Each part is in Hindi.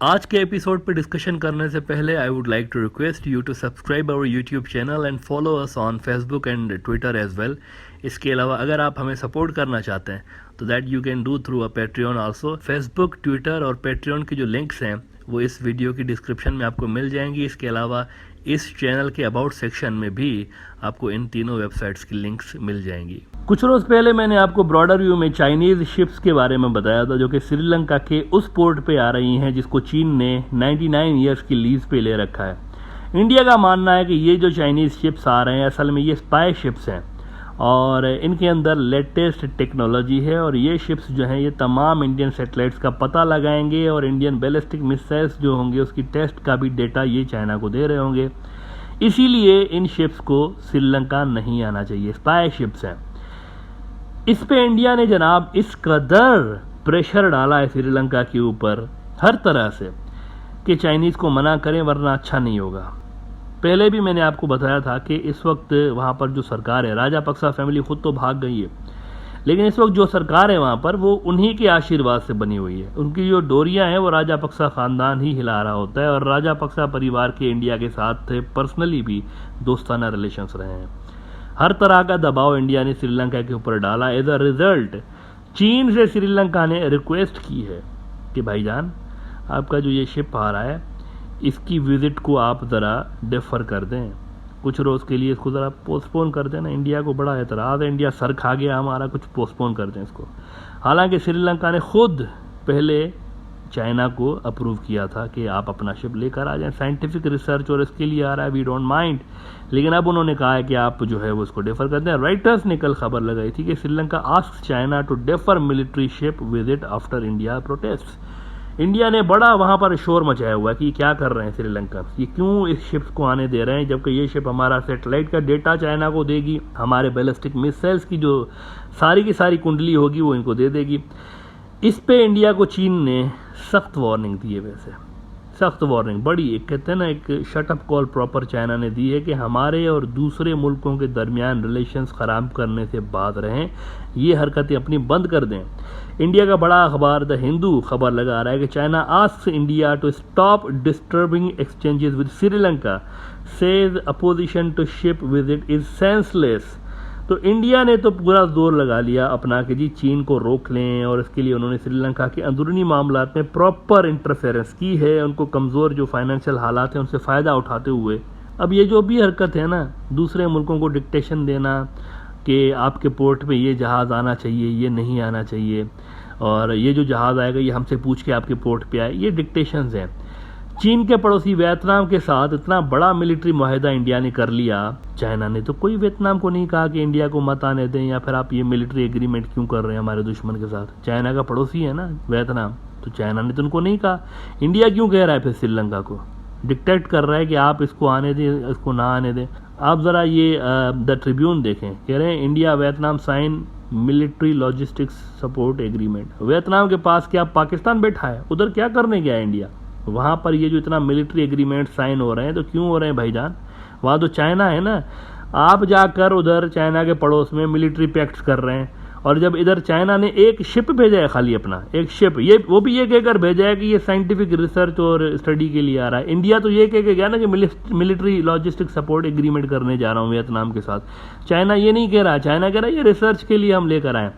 आज के एपिसोड पर डिस्कशन करने से पहले I would like to request you to subscribe our YouTube channel and follow us on Facebook and Twitter as well. इसके अलावा अगर आप हमें सपोर्ट करना चाहते हैं तो that you can do through a Patreon also. Facebook, Twitter और पेट्रियन के जो लिंक्स हैं वो इस वीडियो की डिस्क्रिप्शन में आपको मिल जाएंगी। इसके अलावा इस चैनल के अबाउट सेक्शन में भी आपको इन तीनों वेबसाइट्स की लिंक्स मिल जाएंगी। कुछ रोज़ पहले मैंने आपको ब्रॉडर व्यू में चाइनीज़ शिप्स के बारे में बताया था जो कि श्रीलंका के उस पोर्ट पे आ रही हैं जिसको चीन ने 99 ईयर्स की लीज पे ले रखा है। इंडिया का मानना है कि ये जो चाइनीज़ शिप्स आ रहे हैं असल में ये स्पाई शिप्स हैं और इनके अंदर लेटेस्ट टेक्नोलॉजी है और ये शिप्स जो हैं ये तमाम इंडियन सैटेलाइट्स का पता लगाएंगे और इंडियन बैलिस्टिक मिसाइल्स जो होंगे उसकी टेस्ट का भी डेटा ये चाइना को दे रहे होंगे। इसीलिए इन शिप्स को श्रीलंका नहीं आना चाहिए, स्पाई शिप्स हैं। इस पे इंडिया ने जनाब इस कदर प्रेशर डाला है श्रीलंका के ऊपर हर तरह से कि चाइनीज़ को मना करें वरना अच्छा नहीं होगा। पहले भी मैंने आपको बताया था कि इस वक्त वहाँ पर जो सरकार है, राजापक्सा फैमिली खुद तो भाग गई है, लेकिन इस वक्त जो सरकार है वहाँ पर वो उन्हीं के आशीर्वाद से बनी हुई है। उनकी जो डोरियाँ हैं वो राजापक्सा ख़ानदान ही हिला रहा होता है और राजापक्सा परिवार के इंडिया के साथ पर्सनली भी दोस्ताना रिलेशंस रहे हैं। हर तरह का दबाव इंडिया ने श्रीलंका के ऊपर डाला। एज अ रिजल्ट चीन से श्रीलंका ने रिक्वेस्ट की है कि भाईजान आपका जो ये शिप आ रहा है इसकी विज़िट को आप ज़रा डिफ़र कर दें, कुछ रोज़ के लिए इसको ज़रा पोस्टपोन कर दें ना। इंडिया को बड़ा एतराज़ है, इंडिया सर खा गया हमारा, कुछ पोस्टपोन कर दें इसको। हालांकि श्रीलंका ने खुद पहले चाइना को अप्रूव किया था कि आप अपना शिप लेकर आ जाएं, साइंटिफिक रिसर्च और इसके लिए आ रहा है, वी डोंट माइंड। लेकिन अब उन्होंने कहा है कि आप जो है वो उसको डिफ़र कर दें। राइटर्स ने कल खबर लगाई थी कि Sri Lanka asks China to defer military ship visit after India protest. India ने बड़ा वहाँ पर शोर मचाया हुआ है कि क्या कर रहे हैं श्रीलंका, ये क्यों इस शिप्स को आने दे रहे हैं जबकि ये शिप हमारा सैटेलाइट का डेटा चाइना को देगी, हमारे बैलिस्टिक मिसाइल्स की जो सारी की सारी कुंडली होगी वो इनको दे देगी। इस पे इंडिया को चीन ने सख्त वार्निंग दी है, वैसे सख्त वार्निंग बड़ी, एक कहते हैं ना एक शटअप कॉल प्रॉपर चाइना ने दी है कि हमारे और दूसरे मुल्कों के दरमियान रिलेशंस ख़राब करने से बात रहें, ये हरकतें अपनी बंद कर दें। इंडिया का बड़ा अखबार द हिंदू खबर लगा रहा है कि China asks India to stop disturbing exchanges with Sri Lanka, says opposition to ship visit is senseless. तो इंडिया ने तो पूरा जोर लगा लिया अपना कि जी चीन को रोक लें और इसके लिए उन्होंने श्रीलंका के अंदरूनी मामलात में प्रॉपर इंटरफेरेंस की है, उनको कमज़ोर जो फाइनेंशियल हालात हैं उनसे फ़ायदा उठाते हुए। अब ये जो भी हरकत है ना दूसरे मुल्कों को डिक्टेशन देना कि आपके पोर्ट पे ये जहाज़ आना चाहिए, ये नहीं आना चाहिए, और ये जो जहाज़ आएगा ये हमसे पूछ के आपके पोर्ट पे आए, ये डिक्टेशंस हैं। चीन के पड़ोसी वियतनाम के साथ इतना बड़ा मिलिट्री मुआहदा इंडिया ने कर लिया, चाइना ने तो कोई वियतनाम को नहीं कहा कि इंडिया को मत आने दें या फिर आप ये मिलिट्री एग्रीमेंट क्यों कर रहे हैं हमारे दुश्मन के साथ। चाइना का पड़ोसी है ना वियतनाम, तो चाइना ने तो उनको नहीं कहा। इंडिया क्यों कह रहा है फिर श्रीलंका को, डिक्टेट कर रहा है कि आप इसको आने दें, इसको ना आने दें। आप ज़रा ये द ट्रिब्यून देखें, कह रहे हैं India Vietnam sign military logistics support agreement. Vietnam के पास क्या पाकिस्तान बैठा है, उधर क्या करने गया इंडिया, वहाँ पर ये जो इतना मिलिट्री एग्रीमेंट साइन हो रहे हैं तो क्यों हो रहे हैं भाईजान, वहाँ तो चाइना है ना। आप जाकर उधर चाइना के पड़ोस में मिलिट्री पैक्ट्स कर रहे हैं और जब इधर चाइना ने एक शिप भेजा है, खाली अपना एक शिप, ये वो भी ये कहकर भेजा है कि ये साइंटिफिक रिसर्च और स्टडी के लिए आ रहा है। इंडिया तो ये कह के गया ना कि मिलिट्री लॉजिस्टिक सपोर्ट एग्रीमेंट करने जा रहा हूँ वियतनाम के साथ। चाइना ये नहीं कह रहा, चाइना कह रहा है ये रिसर्च के लिए हम लेकर आए,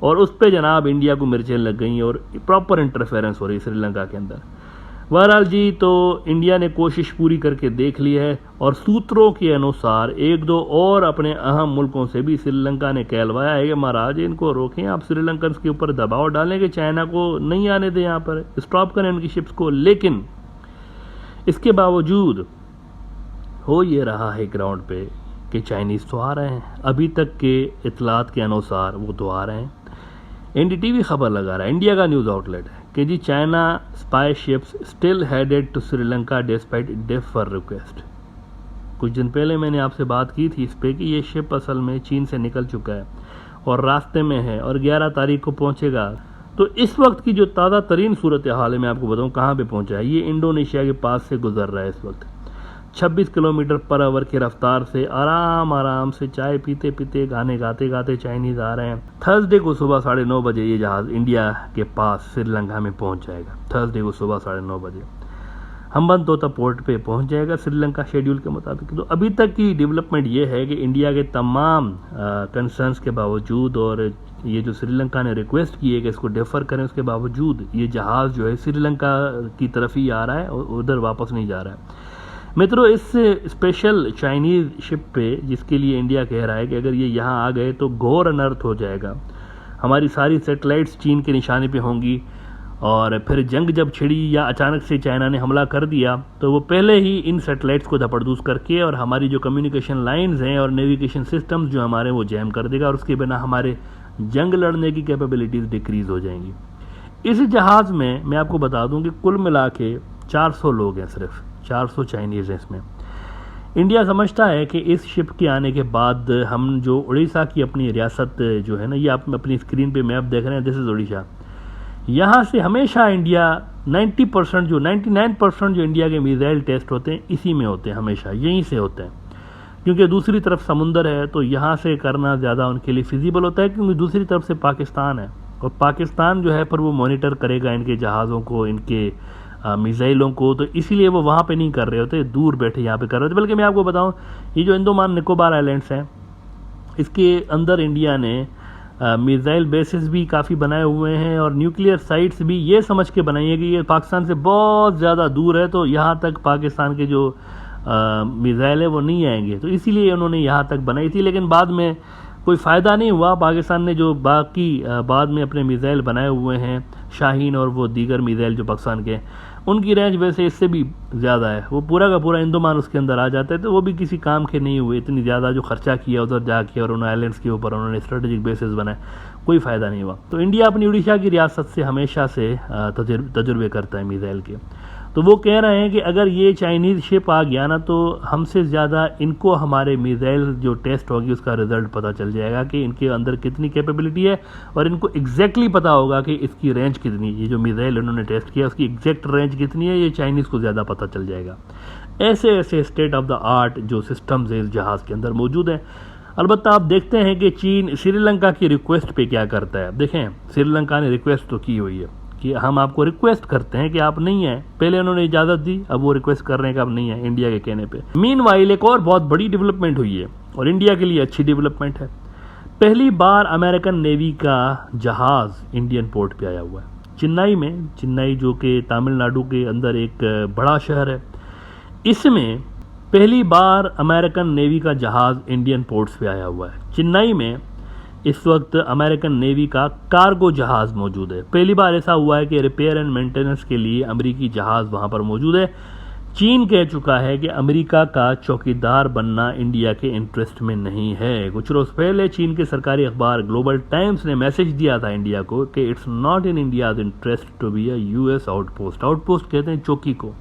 और उस पर जनाब इंडिया को मिर्चें लग गई और प्रॉपर इंटरफेरेंस हो रही श्रीलंका के अंदर। बहरहाल जी, तो इंडिया ने कोशिश पूरी करके देख ली है और सूत्रों के अनुसार एक दो और अपने अहम मुल्कों से भी श्रीलंका ने कहलवाया है कि महाराज इनको रोकें, आप श्रीलंकन के ऊपर दबाव डालें कि चाइना को नहीं आने दें, यहाँ पर स्टॉप करें उनकी शिप्स को। लेकिन इसके बावजूद हो ये रहा है ग्राउंड पे कि चाइनीज़ तो आ रहे हैं, अभी तक के इतलात के अनुसार वो तो आ रहे हैं। एनडीटीवी खबर लगा रहा है, इंडिया का न्यूज़ आउटलेट है कि जी China spy ships still headed to Sri Lanka despite defer request. कुछ दिन पहले मैंने आपसे बात की थी इस पे कि ये शिप असल में चीन से निकल चुका है और रास्ते में है और 11 तारीख को पहुंचेगा। तो इस वक्त की जो ताज़ा तरीन सूरत हाल है मैं आपको बताऊं कहाँ पे पहुंचा है, ये इंडोनेशिया के पास से गुजर रहा है इस वक्त। 26 किलोमीटर पर आवर की रफ्तार से आराम से चाय पीते पीते गाने गाते गाते चाइनीज़ आ रहे हैं। थर्सडे को सुबह 9:30 बजे ये जहाज़ इंडिया के पास श्रीलंका में पहुंच जाएगा। थर्सडे को सुबह 9:30 बजे हम्बनतोता पोर्ट पे पहुंच जाएगा श्रीलंका शेड्यूल के मुताबिक। तो अभी तक की डेवलपमेंट ये है कि इंडिया के तमाम कंसर्न्स के बावजूद और ये जो श्रीलंका ने रिक्वेस्ट की है कि इसको डेफर करें, उसके बावजूद ये जहाज़ जो है श्रीलंका की तरफ ही आ रहा है और उधर वापस नहीं जा रहा है। मित्रों, इस स्पेशल चाइनीज़ शिप पे जिसके लिए इंडिया कह रहा है कि अगर ये यहाँ आ गए तो घोर अनर्थ हो जाएगा, हमारी सारी सैटेलाइट्स चीन के निशाने पे होंगी और फिर जंग जब छिड़ी या अचानक से चाइना ने हमला कर दिया तो वो पहले ही इन सैटेलाइट्स को धपड़धूस करके और हमारी जो कम्युनिकेशन लाइंस हैं और नेविगेशन सिस्टम्स जो हमारे वो जैम कर देगा और उसके बिना हमारे जंग लड़ने की कैपेबिलिटीज़ डिक्रीज़ हो जाएंगी। इस जहाज़ में मैं आपको बता दूं कि कुल मिला के 400 लोग हैं, सिर्फ 400 चाइनीज़ हैं इसमें। इंडिया समझता है कि इस शिप के आने के बाद हम जो उड़ीसा की अपनी रियासत जो है ना, ये आप अपनी स्क्रीन पे मैप देख रहे हैं, दिस इज़ उड़ीसा। यहाँ से हमेशा इंडिया 99% जो इंडिया के मिसाइल टेस्ट होते हैं इसी में होते हैं, हमेशा यहीं से होते हैं, क्योंकि दूसरी तरफ समुंदर है तो यहाँ से करना ज़्यादा उनके लिए फिजिबल होता है, क्योंकि दूसरी तरफ से पाकिस्तान है और पाकिस्तान जो है पर वो मॉनिटर करेगा इनके जहाज़ों को, इनके मिसाइलों को, तो इसीलिए वो वहाँ पे नहीं कर रहे होते, दूर बैठे यहाँ पे कर रहे होते। बल्कि मैं आपको बताऊँ, ये जो अंडमान निकोबार आइलैंड्स हैं इसके अंदर इंडिया ने मिसाइल बेसिस भी काफ़ी बनाए हुए हैं और न्यूक्लियर साइट्स भी ये समझ के बनाई है कि ये पाकिस्तान से बहुत ज़्यादा दूर है तो यहाँ तक पाकिस्तान के जो मिसाइल है वो नहीं आएंगे, तो इसीलिए उन्होंने यहाँ तक बनाई थी। लेकिन बाद में कोई फ़ायदा नहीं हुआ, पाकिस्तान ने जो बाकी बाद में अपने मिसाइल बनाए हुए हैं शाहीन और वो दीगर मिसाइल जो पाकिस्तान के, उनकी रेंज वैसे इससे भी ज़्यादा है, वो पूरा का पूरा अंडमान उसके अंदर आ जाता है, तो वो भी किसी काम के नहीं हुए। इतनी ज़्यादा जो खर्चा किया उधर जाके और उन आइलैंड्स के ऊपर उन्होंने स्ट्रेटेजिक बेसिस बनाए, कोई फ़ायदा नहीं हुआ। तो इंडिया अपनी उड़ीसा की रियासत से हमेशा से तजुर्बे करता है मिसाइल के, तो वो कह रहे हैं कि अगर ये चाइनीज़ शिप आ गया ना तो हमसे ज़्यादा इनको हमारे मिसाइल जो टेस्ट होगी उसका रिज़ल्ट पता चल जाएगा कि इनके अंदर कितनी कैपेबिलिटी है और इनको एग्जैक्टली पता होगा कि इसकी रेंज कितनी है। ये जो मिसाइल उन्होंने टेस्ट किया उसकी एग्जैक्ट रेंज कितनी है, ये चाइनीज़ को ज़्यादा पता चल जाएगा। ऐसे ऐसे स्टेट ऑफ द आर्ट जो सिस्टम्स है इस जहाज़ के अंदर मौजूद हैं। अलबत्ता आप देखते हैं कि चीन श्रीलंका की रिक्वेस्ट पे क्या करता है। देखें, श्रीलंका ने रिक्वेस्ट तो की हुई है कि हम आपको रिक्वेस्ट करते हैं कि आप नहीं आए, पहले उन्होंने इजाज़त दी, अब वो रिक्वेस्ट कर रहे हैं कि आप नहीं आए इंडिया के कहने पे। मीनवाइल एक और बहुत बड़ी डेवलपमेंट हुई है और इंडिया के लिए अच्छी डेवलपमेंट है। पहली बार अमेरिकन नेवी का जहाज़ इंडियन पोर्ट पे आया हुआ है चेन्नई में। चेन्नई जो कि तमिलनाडु के अंदर एक बड़ा शहर है, इसमें पहली बार अमेरिकन नेवी का जहाज़ इंडियन पोर्ट्स पे आया हुआ है। चेन्नई में इस वक्त अमेरिकन नेवी का कार्गो जहाज़ मौजूद है। पहली बार ऐसा हुआ है कि रिपेयर एंड मेंटेनेंस के लिए अमेरिकी जहाज़ वहाँ पर मौजूद है। चीन कह चुका है कि अमेरिका का चौकीदार बनना इंडिया के इंटरेस्ट में नहीं है। कुछ रोज़ पहले चीन के सरकारी अखबार ग्लोबल टाइम्स ने मैसेज दिया था इंडिया को कि it's not in India's interest to be a US outpost. Outpost कहते हैं चौकी को,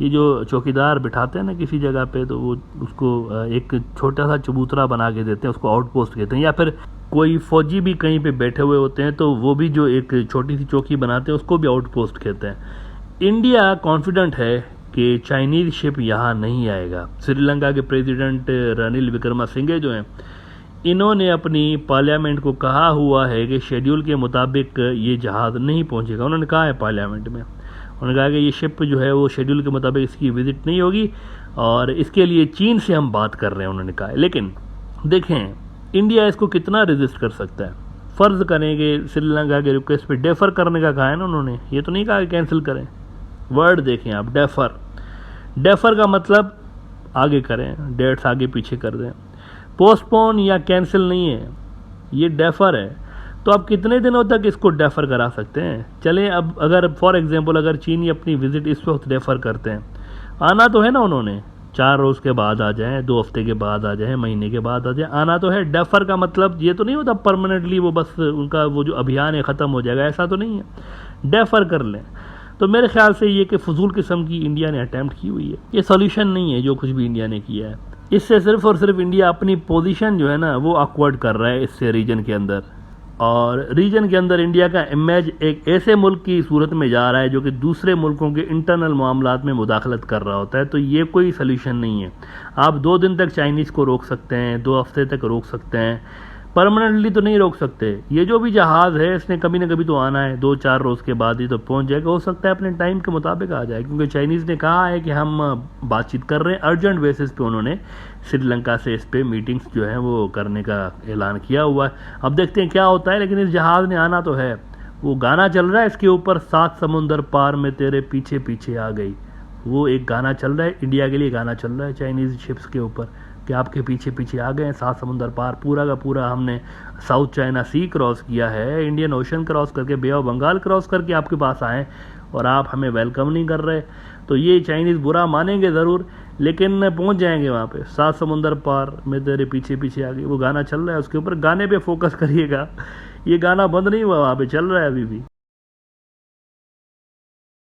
ये जो चौकीदार बिठाते हैं ना किसी जगह पे, तो वो उसको एक छोटा सा चबूतरा बना के देते हैं, उसको आउटपोस्ट कहते हैं। या फिर कोई फौजी भी कहीं पे बैठे हुए होते हैं तो वो भी जो एक छोटी सी चौकी बनाते हैं उसको भी आउटपोस्ट कहते हैं। इंडिया कॉन्फिडेंट है कि चाइनीज़ शिप यहाँ नहीं आएगा। श्रीलंका के प्रेसिडेंट रनिल विक्रमसिंघे जो हैं, इन्होंने अपनी पार्लियामेंट को कहा हुआ है कि शेड्यूल के मुताबिक ये जहाज़ नहीं पहुँचेगा। उन्होंने कहा है पार्लियामेंट में, उन्होंने कहा कि ये शिप जो है वो शेड्यूल के मुताबिक इसकी विजिट नहीं होगी और इसके लिए चीन से हम बात कर रहे हैं, उन्होंने कहा है। लेकिन देखें इंडिया इसको कितना रेजिस्ट कर सकता है। फ़र्ज़ करें कि श्रीलंका के रिक्वेस्ट पे डेफर करने का कहा है ना उन्होंने, ये तो नहीं कहा कि कैंसिल करें। वर्ड देखें आप, डेफर। डेफर का मतलब आगे करें, डेट्स आगे पीछे कर दें। पोस्टपोन या कैंसिल नहीं है, ये डेफर है। तो आप कितने दिनों तक इसको डेफर करा सकते हैं? चलें, अब अगर फॉर एग्जांपल अगर चीनी अपनी विज़िट इस वक्त डेफर करते हैं, आना तो है ना उन्होंने, 4 रोज़ के बाद आ जाएं, 2 हफ्ते के बाद आ जाएं, महीने के बाद आ जाएं, आना तो है। डेफर का मतलब ये तो नहीं होता परमानेंटली वो बस उनका वो जो अभियान है ख़त्म हो जाएगा, ऐसा तो नहीं है। डेफर कर लें। तो मेरे ख्याल से ये कि फजूल किस्म की इंडिया ने अटैम्प्ट की हुई है, ये सोल्यूशन नहीं है जो कुछ भी इंडिया ने किया है। इससे सिर्फ और सिर्फ इंडिया अपनी पोजीशन जो है ना वो ऑकवर्ड कर रहा है इससे रीजन के अंदर। और रीजन के अंदर इंडिया का इमेज एक ऐसे मुल्क की सूरत में जा रहा है जो कि दूसरे मुल्कों के इंटरनल मामलात में मुदाखलत कर रहा होता है। तो ये कोई सल्यूशन नहीं है। आप 2 दिन तक चाइनीज़ को रोक सकते हैं, 2 हफ्ते तक रोक सकते हैं, परमानेंटली तो नहीं रोक सकते। ये जो भी जहाज़ है इसने कभी ना कभी तो आना है, 2-4 रोज़ के बाद ही तो पहुंच जाएगा। हो सकता है अपने टाइम के मुताबिक आ जाए, क्योंकि चाइनीज़ ने कहा है कि हम बातचीत कर रहे हैं। अर्जेंट बेसिस पे उन्होंने श्रीलंका से इस पे मीटिंग्स जो है वो करने का ऐलान किया हुआ है। अब देखते हैं क्या होता है, लेकिन इस जहाज़ ने आना तो है। वो गाना चल रहा है इसके ऊपर, 7 समुंदर पार में तेरे पीछे पीछे आ गई। वो एक गाना चल रहा है, इंडिया के लिए गाना चल रहा है चाइनीज़ शिप्स के ऊपर कि आपके पीछे पीछे आ गए हैं, 7 समुंदर पार। पूरा का पूरा हमने साउथ चाइना सी क्रॉस किया है, इंडियन ओशन क्रॉस करके, बे ऑफ बंगाल क्रॉस करके आपके पास आए और आप हमें वेलकम नहीं कर रहे। तो ये चाइनीज़ बुरा मानेंगे ज़रूर, लेकिन पहुंच जाएंगे वहाँ पे। 7 समुंदर पार में तेरे पीछे पीछे आ गई, वो गाना चल रहा है, उसके ऊपर गाने पे फोकस करिएगा। ये गाना बंद नहीं हुआ, वहाँ पे चल रहा है अभी भी।